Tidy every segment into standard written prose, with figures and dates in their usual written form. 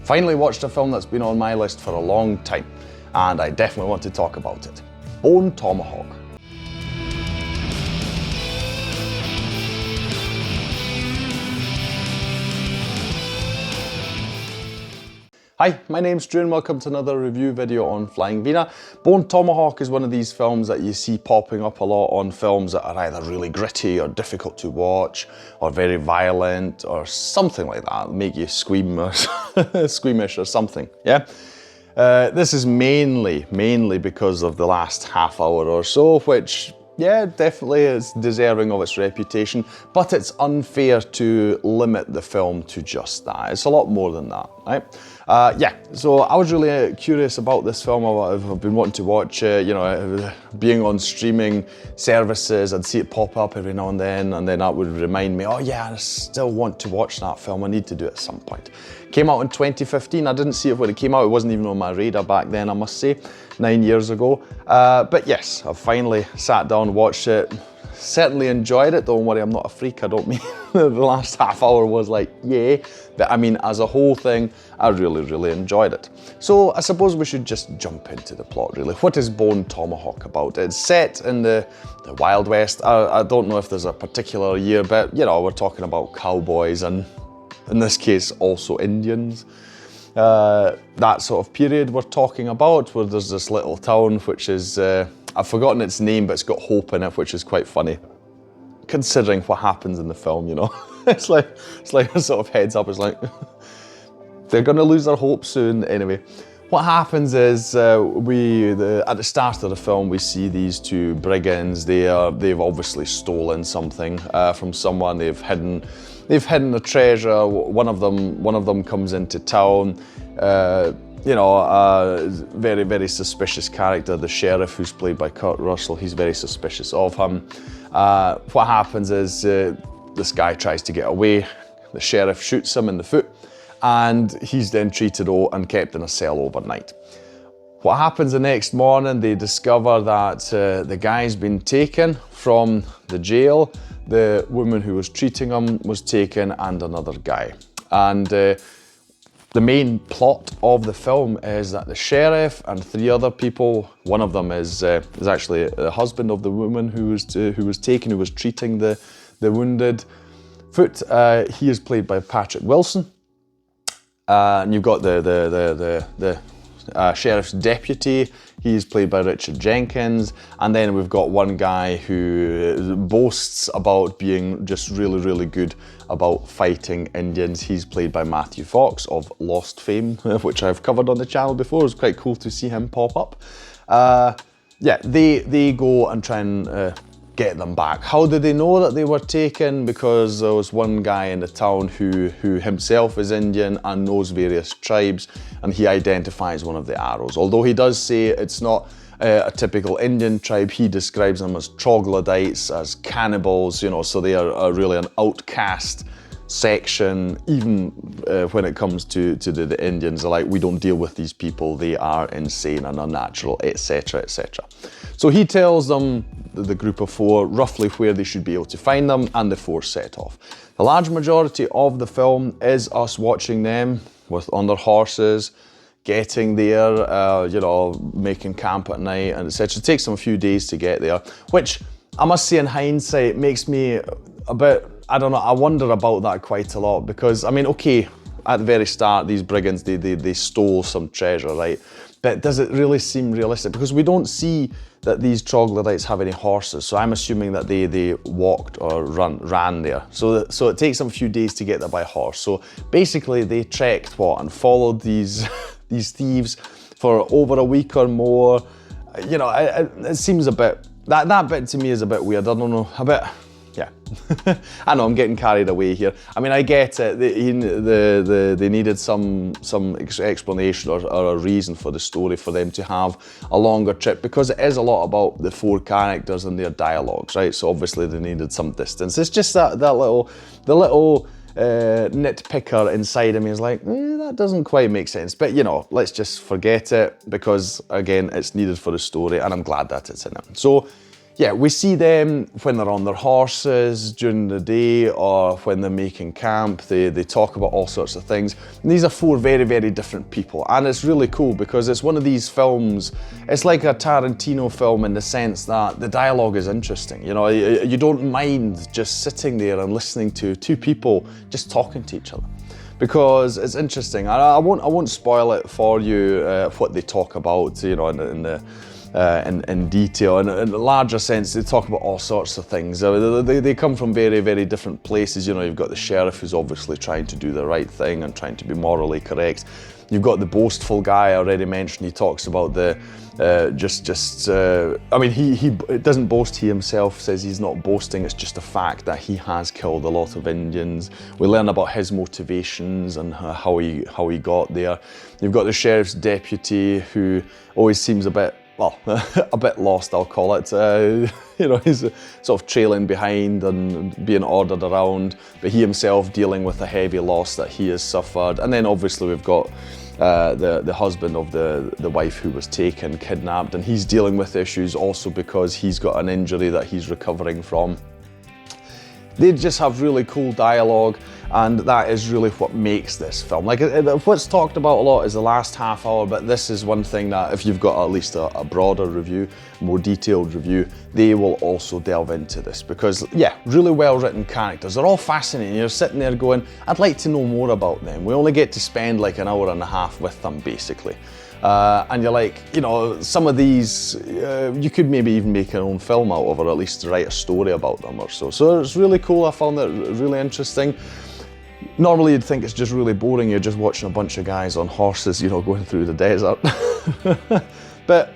Finally watched a film that's been on my list for a long time, and I definitely want to talk about it. Bone Tomahawk. Hi, my name's Drew and welcome to another review video on Flying Wiener. Bone Tomahawk is one of these films that you see popping up a lot on films that are either really gritty or difficult to watch or very violent or something like that, make you squeam or squeamish or something, yeah? This is mainly because of the last half hour or so, which, yeah, definitely is deserving of its reputation, but it's unfair to limit the film to just that. It's a lot more than that, right? Yeah, so I was really curious about this film. I've been wanting to watch it, you know, being on streaming services, I'd see it pop up every now and then that would remind me, oh yeah, I still want to watch that film, I need to do it at some point. Came out in 2015, I didn't see it when it came out, it wasn't even on my radar back then, I must say, 9 years ago. But yes, I've finally sat down, watched it, certainly enjoyed it. Don't worry, I'm not a freak, I don't mean the last half hour was like, yeah. But I mean, as a whole thing, I really enjoyed it. So I suppose we should just jump into the plot, really. What is Bone Tomahawk about? It's set in the Wild West. I don't know if there's a particular year, but you know, we're talking about cowboys and in this case, also Indians. That sort of period we're talking about, where there's this little town which is, I've forgotten its name, but it's got hope in it, which is quite funny, considering what happens in the film, you know. it's like a sort of heads up, it's like, they're gonna lose their hope soon. Anyway, what happens is, at the start of the film, we see these two brigands. They've obviously stolen something from someone. They've hidden the treasure. One of them comes into town. You know, very suspicious character, the sheriff, who's played by Kurt Russell. He's very suspicious of him. What happens is this guy tries to get away. The sheriff shoots him in the foot, and he's then treated and kept in a cell overnight. What happens the next morning, they discover that the guy's been taken from the jail. The woman who was treating him was taken, and another guy. And the main plot of the film is that the sheriff and 3 other people, one of them is actually the husband of the woman who was taken, who was treating the wounded foot. He is played by Patrick Wilson. And you've got the sheriff's deputy. He's played by Richard Jenkins. And then we've got one guy who boasts about being just really good about fighting Indians. He's played by Matthew Fox of Lost fame, which I've covered on the channel before. It was quite cool to see him pop up. Yeah, they go and try and get them back. How did they know that they were taken? Because there was one guy in the town who himself is Indian and knows various tribes, and he identifies one of the arrows. Although he does say it's not a typical Indian tribe, he describes them as troglodytes, as cannibals, you know, so they are really an outcast section. Even when it comes to the Indians, they're like, we don't deal with these people, they are insane and unnatural, etc, etc. So he tells them, the group of 4, roughly where they should be able to find them, and the 4 set off. The large majority of the film is us watching them on their horses, getting there, you know, making camp at night, and etc. It takes them a few days to get there, which I must say in hindsight makes me a bit, I don't know, I wonder about that quite a lot, because, I mean, okay, at the very start, these brigands, they stole some treasure, right? But does it really seem realistic? Because we don't see that these troglodytes have any horses, so I'm assuming that they walked or ran there. So it takes them a few days to get there by horse. So basically they trekked and followed these these thieves for over a week or more. You know, it seems a bit, that bit to me is a bit weird. I don't know, a bit, yeah. I know I'm getting carried away here. I mean, I get it. They needed some explanation or a reason for the story for them to have a longer trip, because it is a lot about the 4 characters and their dialogues, right? So obviously they needed some distance. It's just the little nitpicker inside of me is like, that doesn't quite make sense. But you know, let's just forget it, because again, it's needed for the story, and I'm glad that it's in it. So yeah, we see them when they're on their horses during the day or when they're making camp. They talk about all sorts of things. And these are four very, very different people. And it's really cool because it's one of these films, it's like a Tarantino film in the sense that the dialogue is interesting. You know, you don't mind just sitting there and listening to two people just talking to each other, because it's interesting. I won't spoil it for you what they talk about, you know, in detail. In a larger sense, they talk about all sorts of things. They come from very, very different places. You know, you've got the sheriff who's obviously trying to do the right thing and trying to be morally correct. You've got the boastful guy I already mentioned. He talks about the I mean, he doesn't boast. He himself says he's not boasting. It's just a fact that he has killed a lot of Indians. We learn about his motivations and how he got there. You've got the sheriff's deputy who always seems a bit, well, a bit lost, I'll call it. You know, he's sort of trailing behind and being ordered around, but he himself dealing with a heavy loss that he has suffered. And then obviously we've got the husband of the wife who was taken, kidnapped, and he's dealing with issues also because he's got an injury that he's recovering from. They just have really cool dialogue, and that is really what makes this film. Like, what's talked about a lot is the last half hour, but this is one thing that if you've got at least a broader review, more detailed review, they will also delve into this because, yeah, really well written characters. They're all fascinating. You're sitting there going, I'd like to know more about them. We only get to spend like an hour and a half with them, basically. And you're like, you know, some of these, you could maybe even make your own film out of, or at least write a story about them or so. So it's really cool. I found it really interesting. Normally you'd think it's just really boring. You're just watching a bunch of guys on horses, you know, going through the desert. But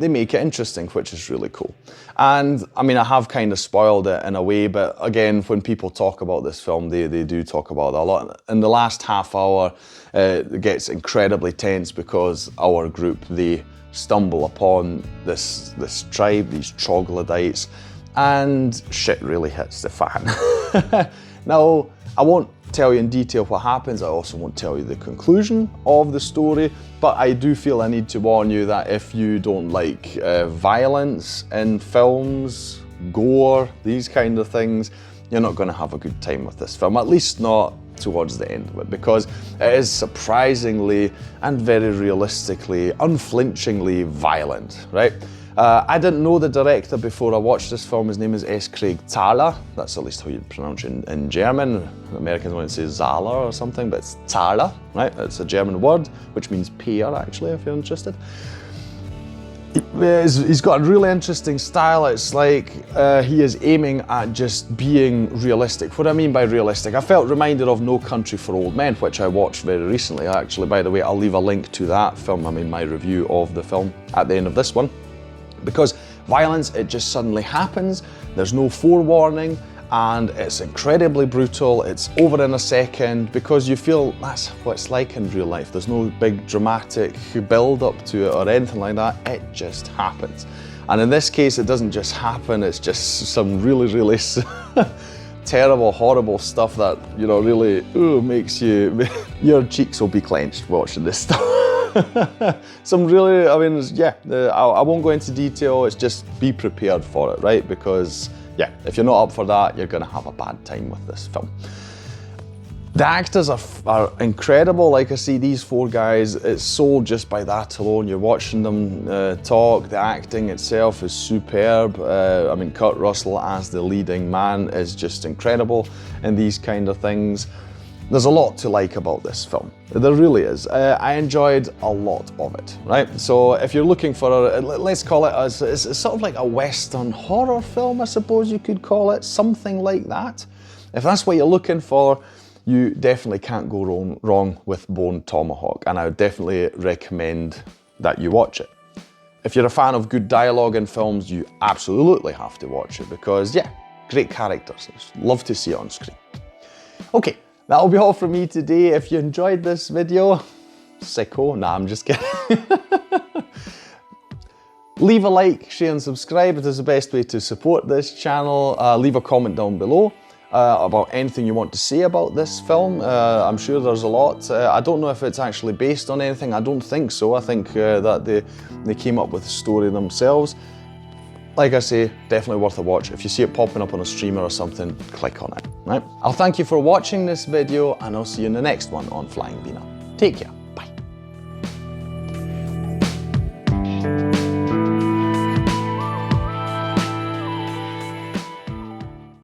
they make it interesting, which is really cool. And I mean, I have kind of spoiled it in a way, but again, when people talk about this film, they do talk about it a lot. In the last half hour, it gets incredibly tense because our group, they stumble upon this tribe, these troglodytes, and shit really hits the fan. Now, I won't tell you in detail what happens. I also won't tell you the conclusion of the story, but I do feel I need to warn you that if you don't like violence in films, gore, these kind of things, you're not going to have a good time with this film, at least not towards the end of it, because it is surprisingly and very realistically, unflinchingly violent, right? I didn't know the director before I watched this film. His name is S. Craig Zahler. That's at least how you pronounce it in German. Americans want to say Zahler or something, but it's Zahler, right? It's a German word, which means pear, actually, if you're interested. He's got a really interesting style. It's like he is aiming at just being realistic. What I mean by realistic, I felt reminded of No Country for Old Men, which I watched very recently. Actually, by the way, I'll leave a link to that film. I mean, my review of the film at the end of this one. Because violence, it just suddenly happens, there's no forewarning, and it's incredibly brutal, it's over in a second, because you feel that's what it's like in real life. There's no big dramatic build up to it or anything like that, it just happens. And in this case, it doesn't just happen, it's just some really, really terrible, horrible stuff that, you know, really makes you, your cheeks will be clenched watching this stuff. Some really, I mean, yeah, I won't go into detail, it's just be prepared for it, right? Because, yeah, if you're not up for that, you're gonna have a bad time with this film. The actors are incredible. Like I see, these four guys, it's sold just by that alone. You're watching them talk, the acting itself is superb. I mean, Kurt Russell as the leading man is just incredible in these kind of things. There's a lot to like about this film. There really is. I enjoyed a lot of it, right? So if you're looking for let's call it, it's sort of like a Western horror film, I suppose you could call it, something like that. If that's what you're looking for, you definitely can't go wrong with Bone Tomahawk, and I would definitely recommend that you watch it. If you're a fan of good dialogue in films, you absolutely have to watch it because, yeah, great characters. Love to see it on screen. Okay. That'll be all from me today. If you enjoyed this video, sicko, nah, I'm just kidding. Leave a like, share and subscribe. It is the best way to support this channel. Leave a comment down below about anything you want to say about this film. I'm sure there's a lot. I don't know if it's actually based on anything. I don't think so. I think that they came up with the story themselves. like I say, definitely worth a watch. If you see it popping up on a streamer or something, click on it, right? I'll thank you for watching this video, and I'll see you in the next one on Flying Wiener. Take care.